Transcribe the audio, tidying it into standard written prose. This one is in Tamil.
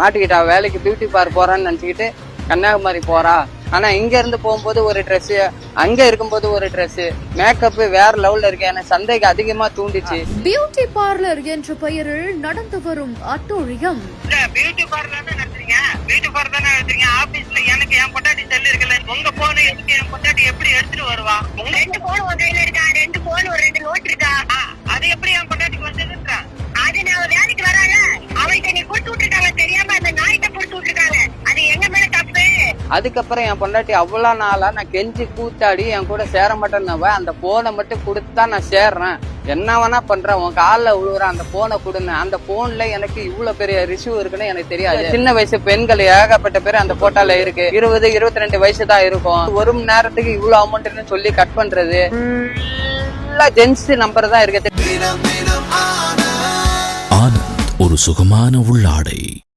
மாட்டிக்கிட்டா. வேலைக்கு பியூட்டி பார்லர் போறான்னு நினைச்சுக்கிட்டு கன்னியாகுமரி போறா. ஆனா இங்க இருந்து போகும்போது ஒரு ட்ரெஸ், அங்க இருக்கும்போது ஒரு ட்ரெஸ், மேக்கப் வேற லெவல்ல இருக்கு. எனக்கு சந்தேகம் அதிகமா தூண்டிச்சு. பியூட்டி பார்லர் என்ற பெயரில் நடந்து வரும் அட்டூழியம். பியூட்டி பார்லர் தான் நடத்துறீங்க, பியூட்டி பார்லர் தானே நடத்துறீங்க. ஆபீஸ்ல எனக்கு என் பொண்டாட்டி செல்லு இருக்குல்ல, உங்க போன் எதுக்கு என் பொண்டாட்டி எப்படி எடுத்துட்டு வருவா? 2 போன் உங்க கையில இருக்கா, 2 போன் ஒரு 2 நோட் இருக்கா, அது எப்படி என் பொண்டாட்டிக்கு வந்ததுன்றா? அது நான் வேலைக்கு வரால அவள்கிட்ட நீ கொடுத்து விட்டுருக்காங்க, தெரியாம அந்த நாய்கிட்ட கொடுத்து விட்டுருக்காங்க. அது எங்க மேல தப்பு. அதுக்கப்புறம் என் பொண்டாட்டி அவ்வளவு நாளா நான் கெஞ்சி கூத்தாடி என் கூட சேர மாட்டேன்னவ, அந்த போனை மட்டும் கொடுத்தா நான் சேர்றேன், என்ன வேணா பண்றேன், உன் காலில் விழுவுறேன், அந்த போனை கொடுன்னு. அந்த போன்ல எனக்கு இவ்வளவு பெரிய ரிஷ்யூ இருக்குன்னு எனக்கு தெரியாது. சின்ன வயசு பெண்கள் ஏகப்பட்ட பேர் அந்த போட்டால இருக்கு. 20-22 வயசு தான் இருக்கும். 1 மணி நேரத்துக்கு இவ்வளவு அமௌண்ட்னு சொல்லி கட் பண்றது ஜென்ஸ் நம்பர் தான் இருக்கு. ஆனந்த், ஒரு சுகமான உள்ளாடை.